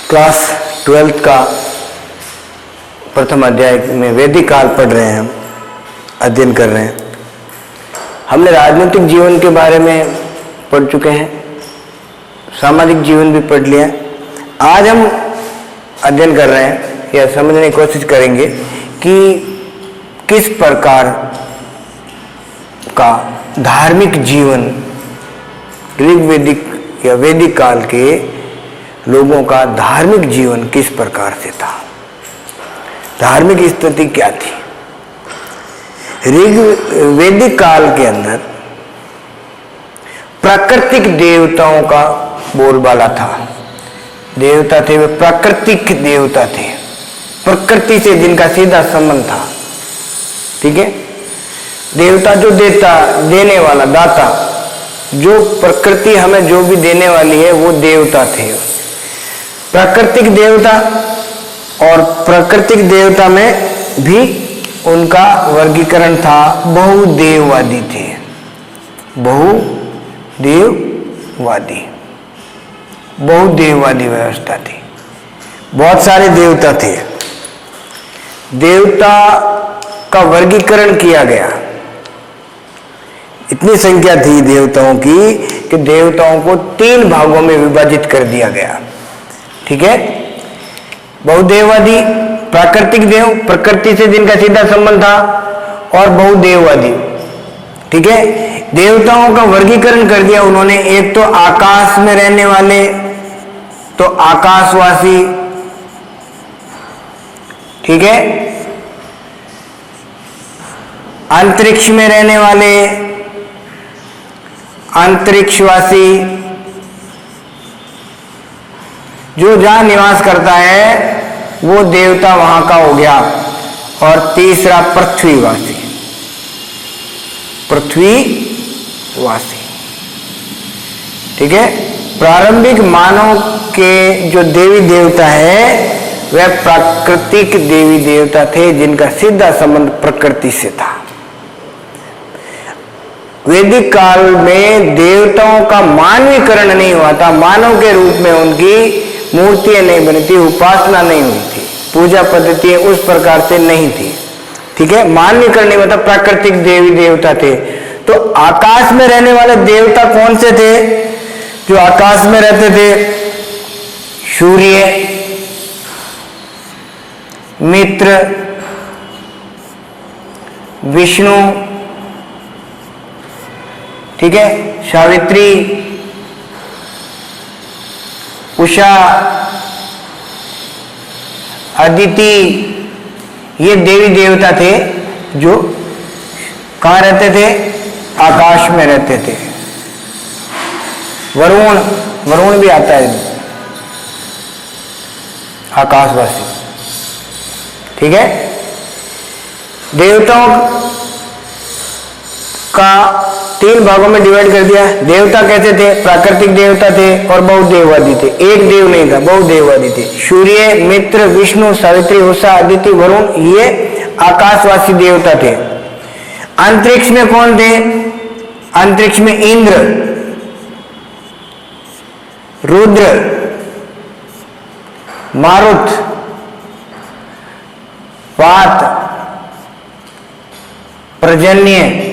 Class 12th का प्रथम अध्याय में वैदिक काल पढ़ रहे हैं, हम अध्ययन कर रहे हैं। हमने राजनीतिक जीवन के बारे में पढ़ चुके हैं, सामाजिक जीवन भी पढ़ लिया। आज हम अध्ययन कर रहे हैं या समझने की कोशिश करेंगे कि किस प्रकार का धार्मिक जीवन ऋग्वैदिक या वैदिक काल के लोगों का धार्मिक जीवन किस प्रकार से था, धार्मिक स्थिति क्या थी। वैदिक काल के अंदर प्राकृतिक देवताओं का बोलबाला था। देवता थे वे प्राकृतिक देवता थे, प्रकृति से जिनका सीधा संबंध था। ठीक है, देवता जो देने वाला, दाता, जो प्रकृति हमें जो भी देने वाली है वो देवता थे, प्राकृतिक देवता। और प्राकृतिक देवता में भी उनका वर्गीकरण था, बहुदेववादी थे, बहुदेववादी व्यवस्था थी। बहुत सारे देवता थे, देवता का वर्गीकरण किया गया। इतनी संख्या थी देवताओं की कि देवताओं को 3 भागों में विभाजित कर दिया गया। ठीक है, बहुदेववादी, प्राकृतिक देव, प्रकृति से जिनका सीधा संबंध था, और बहुदेववादी। ठीक है, देवताओं का वर्गीकरण कर दिया उन्होंने। एक तो आकाश में रहने वाले, तो आकाशवासी। ठीक है, अंतरिक्ष में रहने वाले, अंतरिक्षवासी, जो जहां निवास करता है वो देवता वहां का हो गया। और तीसरा पृथ्वीवासी, पृथ्वीवासी। ठीक है, प्रारंभिक मानव के जो देवी देवता है वह प्राकृतिक देवी देवता थे, जिनका सीधा संबंध प्रकृति से था। वैदिक काल में देवताओं का मानवीकरण नहीं हुआ था, मानव के रूप में उनकी मूर्तियां नहीं बनी थी, उपासना नहीं हुई थी, पूजा पद्धति उस प्रकार से नहीं थी। ठीक है, मानवीकरण नहीं हुआ था, प्राकृतिक देवी देवता थे। तो आकाश में रहने वाले देवता कौन से थे जो आकाश में रहते थे? सूर्य, मित्र, विष्णु, ठीक है, सावित्री, उषा, अदिति, ये देवी देवता थे जो कहाँ रहते थे? आकाश में रहते थे। वरुण भी आता है, आकाशवासी। ठीक है, देवताओं का 3 भागों में डिवाइड कर दिया। देवता कैसे थे? प्राकृतिक देवता थे और बहुदेववादी थे। एक देव नहीं था, बहुदेववादी थे। सूर्य, मित्र, विष्णु, सावित्री, उषा, अदिति, वरुण, ये आकाशवासी देवता थे। अंतरिक्ष में कौन थे? अंतरिक्ष में इंद्र, रुद्र, मारुत, वात, पर्जन्य,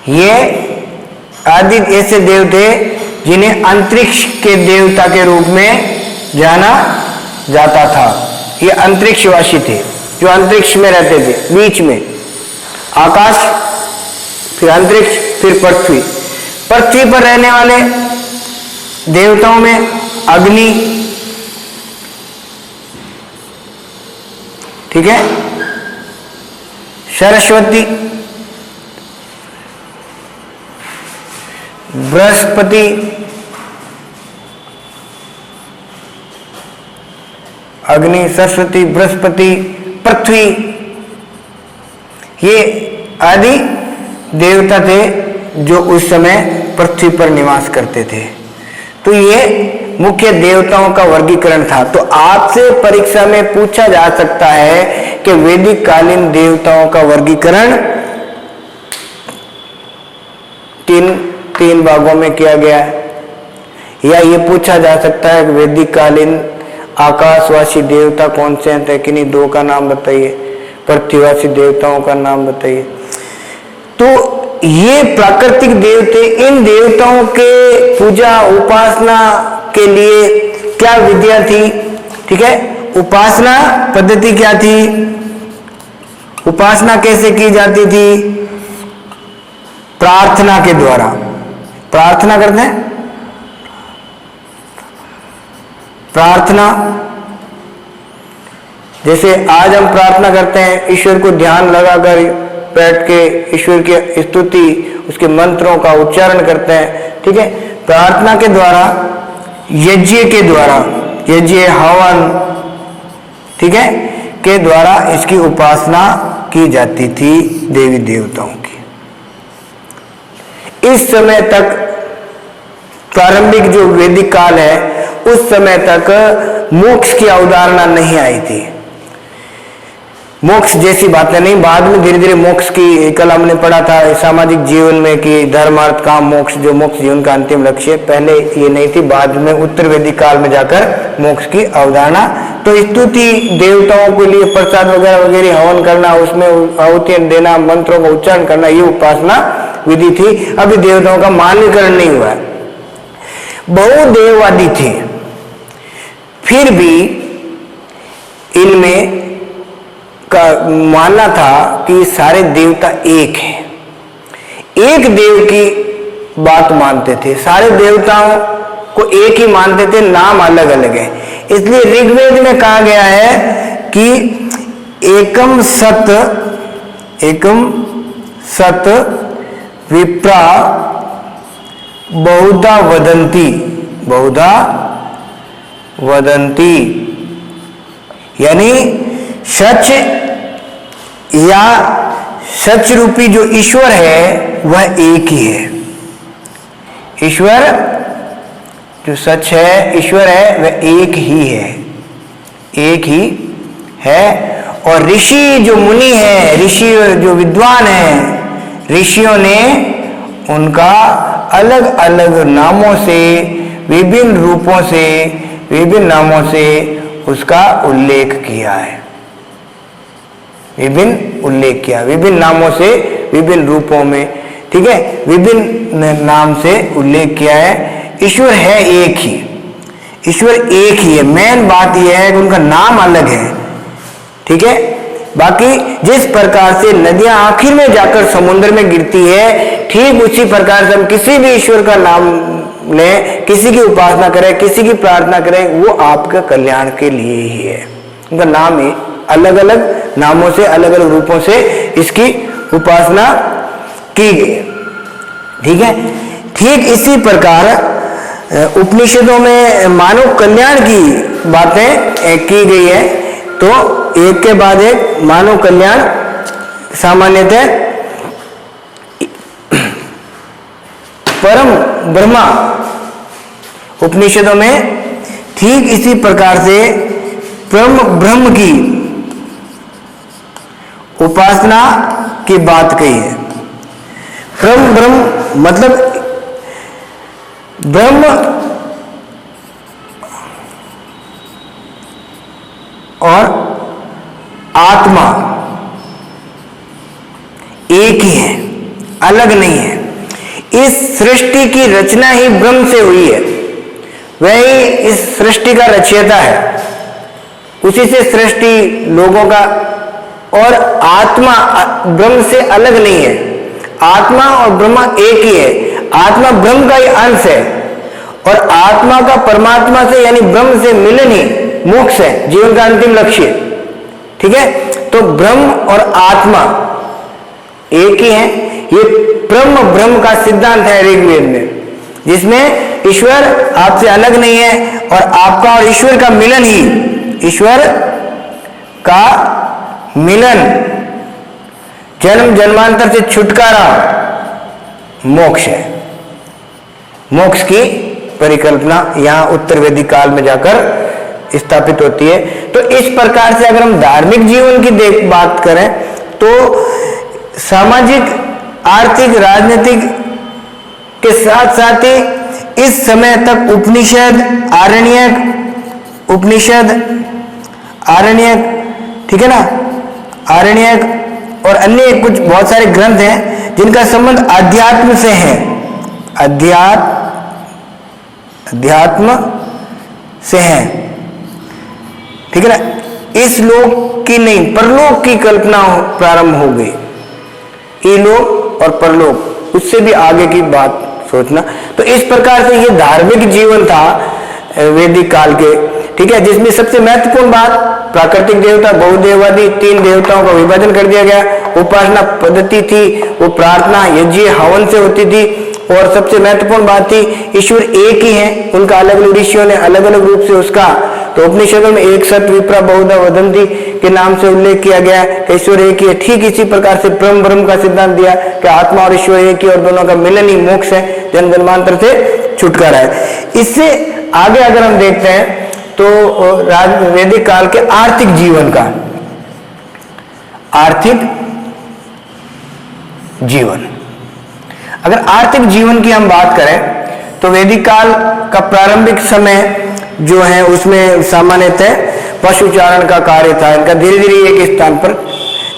ये आदि ऐसे देव थे जिन्हें अंतरिक्ष के देवता के रूप में जाना जाता था। ये अंतरिक्षवासी थे जो अंतरिक्ष में रहते थे, बीच में आकाश, फिर अंतरिक्ष, फिर पृथ्वी। पृथ्वी पर रहने वाले देवताओं में अग्नि, ठीक है, सरस्वती, बृहस्पति, अग्नि, सरस्वती, बृहस्पति, पृथ्वी, ये आदि देवता थे जो उस समय पृथ्वी पर निवास करते थे। तो ये मुख्य देवताओं का वर्गीकरण था। तो आपसे परीक्षा में पूछा जा सकता है कि वैदिक कालीन देवताओं का वर्गीकरण तीन भागों में किया गया है। या ये पूछा जा सकता है कि वैदिक कालीन आकाशवासी देवता कौन से हैं, कि नहीं 2 का नाम बताइए, पृथ्वीवासी देवताओं का नाम बताइए। तो ये प्राकृतिक देवते, इन देवताओं के पूजा उपासना के लिए क्या विधियां थी, ठीक है, उपासना पद्धति क्या थी, उपासना कैसे की जाती थी, प्रार्थना के द्वारा। प्रार्थना करते हैं, प्रार्थना, जैसे आज हम प्रार्थना करते हैं, ईश्वर को ध्यान लगाकर बैठ के ईश्वर की स्तुति, उसके मंत्रों का उच्चारण करते हैं, ठीक है। प्रार्थना के द्वारा, यज्ञ के द्वारा, यज्ञ हवन, ठीक है, के द्वारा इसकी उपासना की जाती थी देवी देवताओं की। इस समय तक, प्रारंभिक जो वैदिक काल है, उस समय तक मोक्ष की अवधारणा नहीं आई थी। मोक्ष जैसी बातें नहीं, बाद में धीरे धीरे मोक्ष की, कल हमने पढ़ा था सामाजिक जीवन में कि धर्म अर्थ काम मोक्ष, जो मोक्ष जीवन का अंतिम लक्ष्य है, पहले ये नहीं थी, बाद में उत्तर वैदिक काल में जाकर मोक्ष की अवधारणा। तो स्तुति, देवताओं के लिए प्रसाद वगैरह वगैरह हवन करना, उसमें आहुतियां देना, मंत्रों का उच्चारण करना, ये उपासना विधि थी। अभी देवताओं का मान्यकरण नहीं हुआ है, बहुदेववादी थे, फिर भी इनमें का मानना था कि सारे देवता एक हैं, एक देव की बात मानते थे, सारे देवताओं को एक ही मानते थे, नाम अलग अलग है। इसलिए ऋग्वेद में कहा गया है कि एकम सत विप्रा बहुधा वदंती, यानी सच या सच रूपी जो ईश्वर है वह एक ही है। ईश्वर जो सच है, ईश्वर है, वह एक ही है, एक ही है। और ऋषि जो मुनि है, ऋषि जो विद्वान है, ऋषियों ने उनका अलग अलग नामों से, विभिन्न रूपों से, विभिन्न नामों से उसका उल्लेख किया है, विभिन्न नामों से, विभिन्न रूपों में, ठीक है, विभिन्न नाम से उल्लेख किया है। ईश्वर है एक ही, ईश्वर एक ही है। मेन बात यह है कि उनका नाम अलग है, ठीक है। बाकी जिस प्रकार से नदियां आखिर में जाकर समुद्र में गिरती है, ठीक उसी प्रकार से हम किसी भी ईश्वर का नाम लें, किसी की उपासना करें, किसी की प्रार्थना करें, वो आपके कल्याण के लिए ही है। उनका नाम ही अलग अलग नामों से, अलग अलग रूपों से इसकी उपासना की गई, ठीक है। ठीक इसी प्रकार उपनिषदों में मानव कल्याण की बातें की गई है। तो एक के बाद एक मानव कल्याण सामान्यतः परम ब्रह्मा उपनिषदों में ठीक इसी प्रकार से परम ब्रह्म की उपासना की बात कही है। परम ब्रह्म मतलब ब्रह्म और आत्मा एक ही है, अलग नहीं है। इस सृष्टि की रचना ही ब्रह्म से हुई है, वही इस सृष्टि का रचयिता है, उसी से सृष्टि लोगों का। और आत्मा ब्रह्म से अलग नहीं है, आत्मा और ब्रह्मा एक ही है। आत्मा ब्रह्म का ही अंश है और आत्मा का परमात्मा से यानी ब्रह्म से मिलन ही मोक्ष है, जीवन का अंतिम लक्ष्य, ठीक है। तो ब्रह्म और आत्मा एक ही है। ये ब्रह्म का सिद्धांत है ऋग्वेद में, जिसमें ईश्वर आपसे अलग नहीं है और आपका और ईश्वर का मिलन ही, ईश्वर का मिलन, जन्म जन्मांतर से छुटकारा मोक्ष है। मोक्ष की परिकल्पना यहां उत्तर वैदिक काल में जाकर स्थापित होती है। तो इस प्रकार से अगर हम धार्मिक जीवन की बात करें तो सामाजिक, आर्थिक, राजनीतिक के साथ साथ ही इस समय तक आरण्यक, ठीक है ना, आरण्यक और अन्य कुछ बहुत सारे ग्रंथ हैं जिनका संबंध अध्यात्म से है, अध्यात्म से है, ठीक है ना। इस लोक की नहीं, परलोक की कल्पना प्रारंभ हो गई। इलोक और परलोक, उससे भी आगे की बात सोचना। तो इस प्रकार से ये धार्मिक जीवन था वैदिक काल के, ठीक है, जिसमें सबसे महत्वपूर्ण बात प्राकृतिक देवता, बहुदेववादी 3 देवताओं का विभाजन कर दिया गया। उपासना पद्धति थी वो प्रार्थना, यज्ञ, हवन से होती थी। और सबसे महत्वपूर्ण बात थी ईश्वर एक ही है, उनका अलग अलग ऋषियों ने अलग अलग रूप से उसका, तो उपनिषदों में एक सत विप्रा बहुधा वदंती के नाम से उल्लेख किया गया कि ईश्वर एक ही है। ठीक इसी प्रकार से ब्रह्म का सिद्धांत दिया कि आत्मा और ईश्वर एक ही और दोनों का मिलन ही मोक्ष है, जन्म जन्मांतर से छुटकारा है। इससे आगे अगर हम देखते हैं तो वैदिक काल के आर्थिक जीवन का, आर्थिक जीवन, अगर आर्थिक जीवन की हम बात करें तो वैदिक काल का प्रारंभिक समय जो है उसमें सामान्यतः पशुचारण का कार्य था। इनका धीरे धीरे एक स्थान पर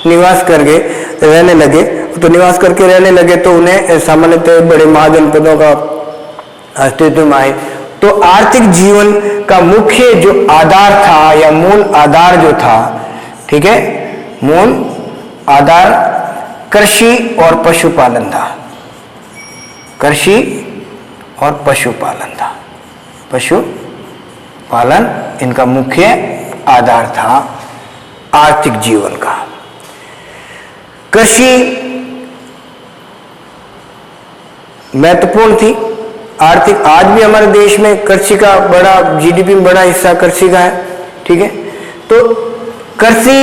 निवास करके रहने लगे, तो निवास करके रहने लगे तो उन्हें सामान्यतः बड़े महाजनपदों का अस्तित्व में आए। तो आर्थिक जीवन का मुख्य जो आधार था या मूल आधार जो था, ठीक है, मूल आधार कृषि और पशुपालन था। कृषि और पशुपालन था। पशुपालन इनका मुख्य आधार था आर्थिक जीवन का। कृषि महत्वपूर्ण थी आर्थिक, आज भी हमारे देश में कृषि का बड़ा, जीडीपी में बड़ा हिस्सा कृषि का है, ठीक है। तो कृषि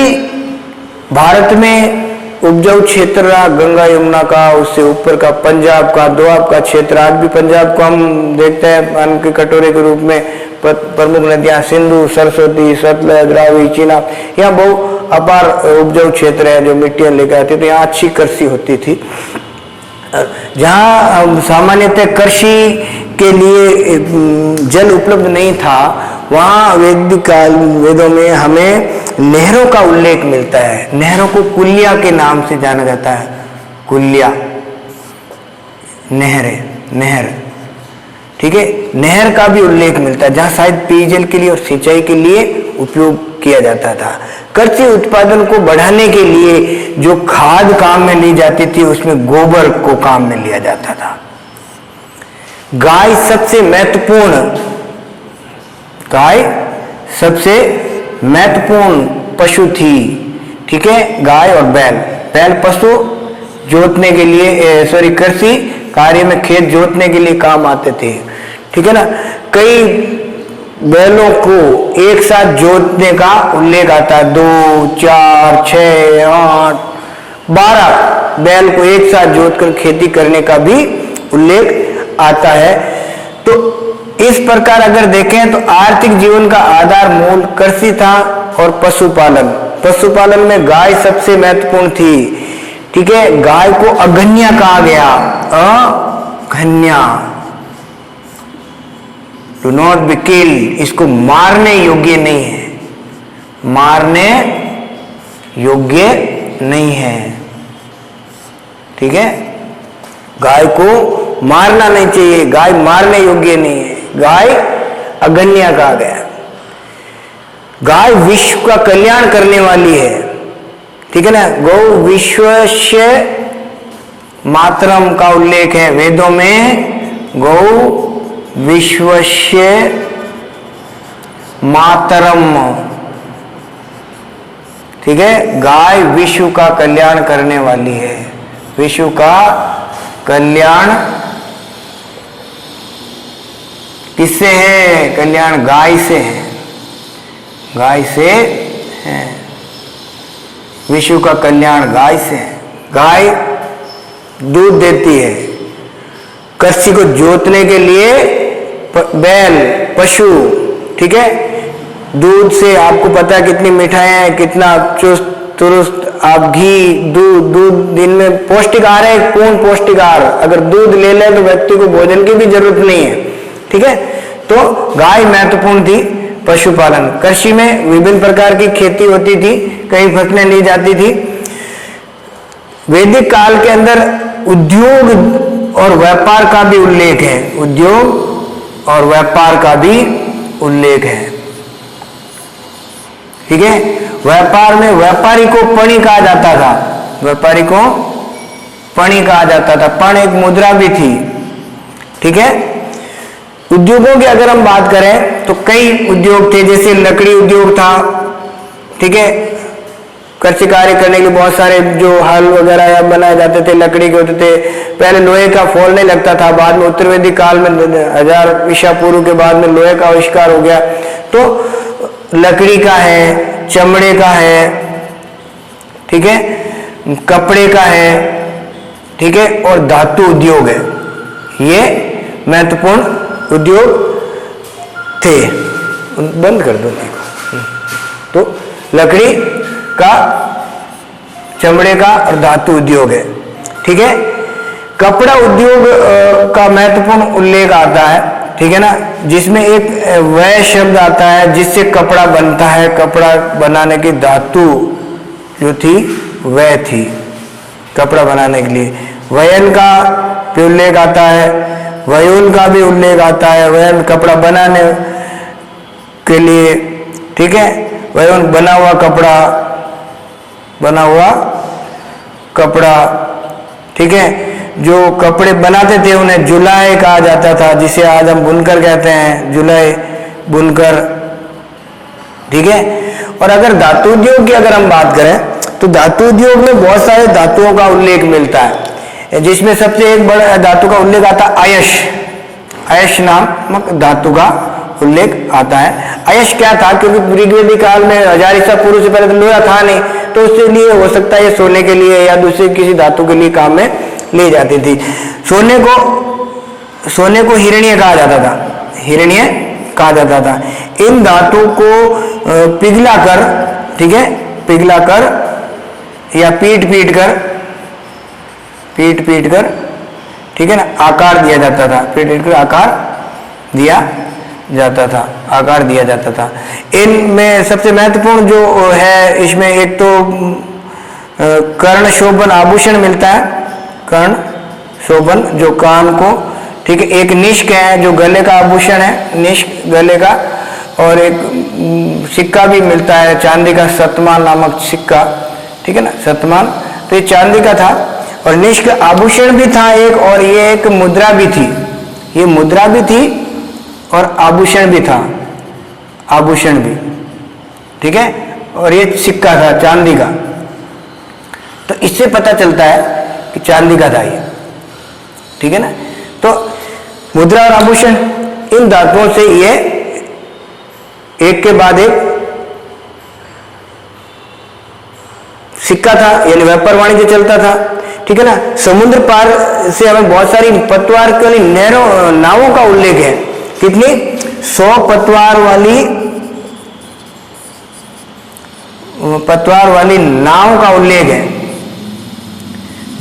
भारत में उपजाऊ क्षेत्र रहा, गंगा यमुना का, उससे ऊपर का पंजाब का, दोआब का क्षेत्र। आज भी पंजाब को हम देखते हैं अन्न के कटोरे के रूप में। प्रमुख नदियां सिंधु, सरस्वती, सतलज, रावी, चीनाब, यहाँ बहु अपार उपजाऊ क्षेत्र है जो मिट्टियां लेकर आती, तो यहाँ अच्छी कृषि होती थी। जहाँ सामान्यतः कृषि के लिए जल उपलब्ध नहीं था, वहाँ वैदिक काल वेदों में हमें नहरों का उल्लेख मिलता है। नहरों को कुल्या के नाम से जाना जाता है। कुल्या, नहर, ठीक है, नहर का भी उल्लेख मिलता है जहाँ शायद पेयजल के लिए और सिंचाई के लिए उपयोग किया जाता था। कृषि उत्पादन को बढ़ाने के लिए जो खाद काम में ली जाती थी उसमें गोबर को काम में लिया जाता था। गाय सबसे महत्वपूर्ण पशु थी, ठीक है, गाय और बैल पशु जोतने के लिए, कृषि कार्य में खेत जोतने के लिए काम आते थे, ठीक है ना। कई बैलों को एक साथ जोतने का उल्लेख आता है, 2, 4, 6, 8, 12 बैल को एक साथ जोतकर खेती करने का भी उल्लेख आता है। तो इस प्रकार अगर देखें तो आर्थिक जीवन का आधार मूल कृषि था और पशुपालन में गाय सबसे महत्वपूर्ण थी, ठीक है। गाय को अगन्या कहा गया, अगन्या, डू नॉट बी किल, इसको मारने योग्य नहीं है, मारने योग्य नहीं है, ठीक है। गाय को मारना नहीं चाहिए, गाय मारने योग्य नहीं है, गाय अगन्या कहा गया। गाय विश्व का कल्याण करने वाली है, ठीक है ना। गौ विश्वस्य मातरम का उल्लेख है वेदों में, गौ विश्वस्य मातरम, ठीक है। गाय विश्व का कल्याण करने वाली है, विश्व का कल्याण किससे है? कल्याण गाय से है, गाय से है, विश्व का कल्याण गाय से है। गाय दूध देती है, कृषि को जोतने के लिए बैल पशु, ठीक है। दूध से आपको पता है कितनी मिठाइयाँ हैं, कितना चुस्त तुरुस्त, आप घी, दूध दिन में पौष्टिक आहार है, पूर्ण पौष्टिक आहार। अगर दूध ले लें तो व्यक्ति को भोजन की भी जरूरत नहीं है, ठीक है। तो गाय महत्वपूर्ण थी। पशुपालन, कृषि में विभिन्न प्रकार की खेती होती थी, कई फसलें ली जाती थी। वैदिक काल के अंदर उद्योग और व्यापार का भी उल्लेख है, उद्योग और व्यापार का भी उल्लेख है, ठीक है। व्यापार में व्यापारी को पणि कहा जाता था, व्यापारी को पणि कहा जाता था। पण एक मुद्रा भी थी, ठीक है। उद्योगों की अगर हम बात करें तो कई उद्योग थे, जैसे लकड़ी उद्योग था, ठीक है। कृषि कार्य करने के लिए बहुत सारे जो हल वगैरह बनाए जाते थे लकड़ी के होते थे। पहले लोहे का फोल नहीं लगता था, बाद में उत्तर वैदिक काल में 1000 ईसा पूर्व के बाद में लोहे का आविष्कार हो गया। तो लकड़ी का है, चमड़े का है, ठीक है, कपड़े का है, ठीक है, और धातु उद्योग है। ये महत्वपूर्ण उद्योग थे। बंद कर दो। तो लकड़ी का, चमड़े का और धातु उद्योग है, ठीक है। कपड़ा उद्योग का महत्वपूर्ण उल्लेख आता है, ठीक है ना, जिसमें एक वह शब्द आता है जिससे कपड़ा बनता है। कपड़ा बनाने की धातु जो थी वह थी कपड़ा बनाने के लिए। वयन का भी उल्लेख आता है, वयूल का भी उल्लेख आता है, वयन कपड़ा बनाने के लिए, ठीक है। वयूल बना हुआ कपड़ा, ठीक है। जो कपड़े बनाते थे उन्हें जुलाई कहा जाता था, जिसे आज हम बुनकर कहते हैं, जुलाई बुनकर, ठीक है। और अगर धातु उद्योग की अगर हम बात करें तो धातु उद्योग में बहुत सारे धातुओं का उल्लेख मिलता है, जिसमें सबसे एक बड़ा धातु का उल्लेख आता है आयश। आयश नामक धातु का उल्लेख आता है। आयश क्या था, क्योंकि ऋग्वेदिक काल में 1000 ईसा पूर्व से पहले तो लोहा था नहीं, तो उसके लिए हो सकता है ये सोने के लिए या दूसरे किसी धातु के लिए काम में ली जाती थी। सोने को हिरण्य कहा जाता था, हिरण्य कहा जाता था। इन धातु को पिघला कर, ठीक है, पिघला कर या पीट पीट कर, ठीक है ना, आकार दिया जाता था। पीट कर आकार दिया जाता था। इनमें सबसे महत्वपूर्ण जो है, इसमें एक तो कर्ण शोभन आभूषण मिलता है, कर्ण शोभन जो कान को, ठीक है। एक निष्क है जो गले का आभूषण है, निष्क गले का, और एक सिक्का भी मिलता है, चांदी का सतमान नामक सिक्का, ठीक है ना, सतमान। तो ये चांदी का था और निष्क आभूषण भी था एक, और ये एक मुद्रा भी थी, ये मुद्रा भी थी और आभूषण भी था, आभूषण भी, ठीक है। और ये सिक्का था चांदी का, तो इससे पता चलता है कि चांदी का था ये, ठीक है ना। तो मुद्रा और आभूषण, इन धातुओं से ये एक के बाद एक सिक्का था, यानी व्यापार वाणिज्य चलता था, ठीक है ना। समुद्र पार से हमें बहुत सारी पतवार वाली नावों का उल्लेख है। कितनी? 100 पतवार वाली नाव का उल्लेख है,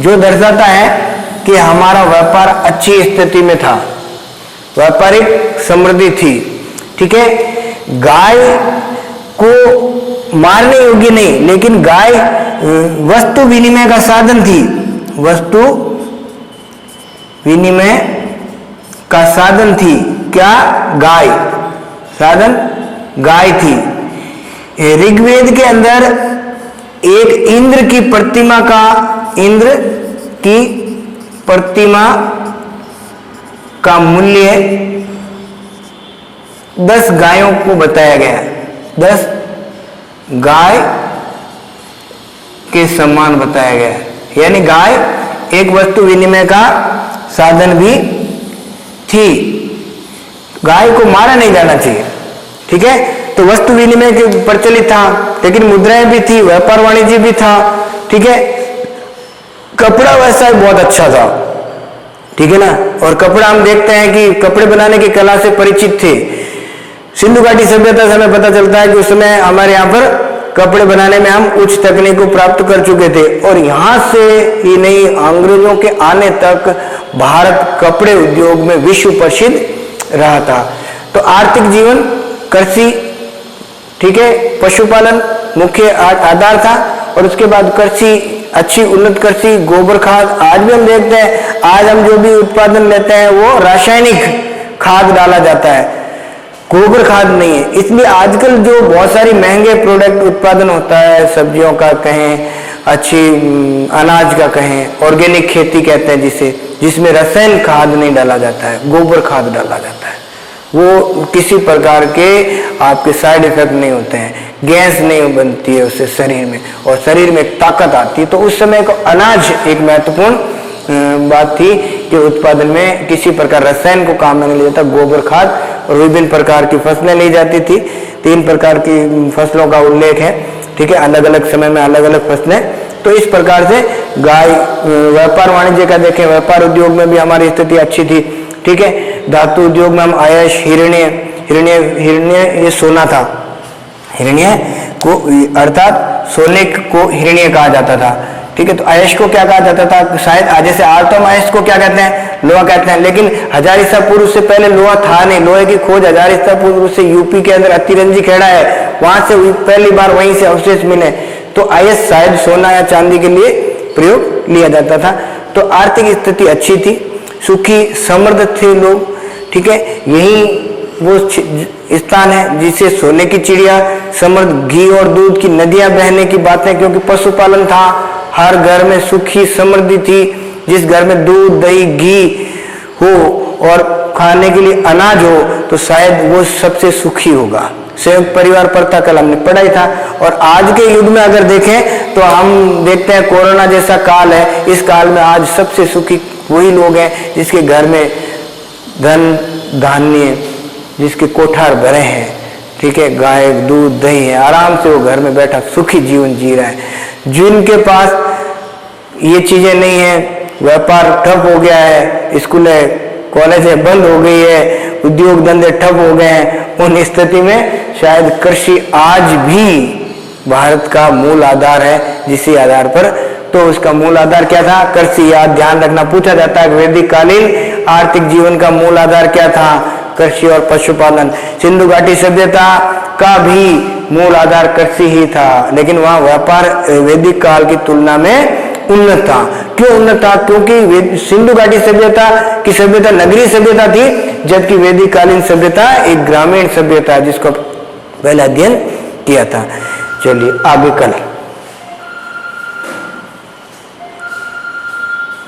जो दर्शाता है कि हमारा व्यापार अच्छी स्थिति में था, व्यापारिक समृद्धि थी, ठीक है। गाय को मारने योग्य नहीं, लेकिन गाय वस्तु विनिमय का साधन थी, वस्तु विनिमय का साधन थी। क्या? गाय, साधन गाय थी। ऋग्वेद के अंदर एक इंद्र की प्रतिमा का मूल्य 10 गायों को बताया गया है, 10 गाय के समान बताया गया है। यानी गाय एक वस्तु विनिमय का साधन भी थी, गाय को मारा नहीं जाना चाहिए, ठीक है। तो वस्तु विनिमय के प्रचलित था, लेकिन मुद्राएं भी थी, व्यापार वाणिज्य भी था, ठीक है। कपड़ा व्यवसाय बहुत अच्छा था, ठीक है ना। और कपड़ा हम देखते हैं कि कपड़े बनाने की कला से परिचित थे। सिंधु घाटी सभ्यता से हमें पता चलता है कि उस समय हमारे यहाँ पर कपड़े बनाने में हम उच्च तकनीक को प्राप्त कर चुके थे, और यहाँ से ही नहीं, अंग्रेजों के आने तक भारत कपड़े उद्योग में विश्व प्रसिद्ध रहा था। तो आर्थिक जीवन कृषि, ठीक है, पशुपालन मुख्य आधार था। और उसके बाद कृषि, अच्छी उन्नत कृषि, गोबर खाद। आज भी हम देखते हैं, आज हम जो भी उत्पादन लेते हैं वो रासायनिक खाद डाला जाता है, गोबर खाद नहीं है। इसलिए आजकल जो बहुत सारी महंगे प्रोडक्ट उत्पादन होता है, सब्जियों का कहें, अच्छी अनाज का कहें, ऑर्गेनिक खेती कहते हैं जिसे, जिसमें रसायन खाद नहीं डाला जाता है, गोबर खाद डाला जाता है। वो किसी प्रकार के आपके साइड इफेक्ट नहीं होते हैं, गैस नहीं बनती है उससे शरीर में, और शरीर में एक ताकत आती है। तो उस समय को अनाज एक महत्वपूर्ण बात थी कि उत्पादन में किसी प्रकार रसायन को काम में नहीं लिया जाता, गोबर खाद और विभिन्न प्रकार की फसलें ली जाती थी। 3 प्रकार की फसलों का उल्लेख है, ठीक है, अलग अलग समय में अलग अलग फसलें। तो इस प्रकार से गाय, व्यापार वाणिज्य का देखें, व्यापार उद्योग में भी हमारी स्थिति अच्छी थी, ठीक है। धातु उद्योग में हम आयश, हिरण्य ये सोना था, हिरण्य को अर्थात सोने को हिरण्य कहा जाता था, ठीक है। तो आयश को क्या कहा जाता था, शायद आज जैसे आज तो हम आयश को क्या कहते हैं, लोहा कहते हैं, लेकिन 1000 ईसा पूर्व से पहले लोहा था नहीं। लोहे की खोज 1000 ईसा पूर्व से यूपी के अंदर अतिरंजी खेड़ा है, वहां से पहली बार वहीं से अवशेष मिले। तो आयश शायद सोना या चांदी के लिए प्रयोग लिया जाता था। तो आर्थिक स्थिति अच्छी थी, सुखी समृद्ध थे लोग, ठीक है। यही वो स्थान है जिसे सोने की चिड़िया, समृद्ध घी और दूध की नदियां बहने की बातें, क्योंकि पशुपालन था, हर घर में सुखी समृद्धि थी। जिस घर में दूध, दही, घी हो और खाने के लिए अनाज हो तो शायद वो सबसे सुखी होगा। संयुक्त परिवार प्रथा कल हमने पढ़ा ही था। और आज के युग में अगर देखें तो हम देखते हैं कोरोना जैसा काल है, इस काल में आज सबसे सुखी वही लोग हैं जिसके घर में धन धान्य, जिसके कोठार भरे हैं, ठीक है, गाय दूध दही है, आराम से वो घर में बैठा सुखी जीवन जी रहा है। जिनके पास ये चीजें नहीं है, व्यापार ठप हो गया है, स्कूलें कॉलेजें बंद हो गई है, उद्योग धंधे ठप हो गए हैं, उन स्थिति में शायद कृषि आज भी भारत का मूल आधार है। जिस आधार पर, तो उसका मूल आधार क्या था, कृषि। याद ध्यान रखना, पूछा जाता है वैदिक कालीन आर्थिक जीवन का मूल आधार क्या था, कृषि और पशुपालन। सिंधु घाटी सभ्यता का भी मूल आधार कृषि ही था, लेकिन वहां व्यापार वैदिक काल की तुलना में उन्नत था। क्यों उन्नत था, क्योंकि सिंधु घाटी सभ्यता की सभ्यता नगरीय सभ्यता थी, जबकि वैदिक कालीन सभ्यता एक ग्रामीण सभ्यता जिसको पहले अध्ययन किया था। चलिए आगे कल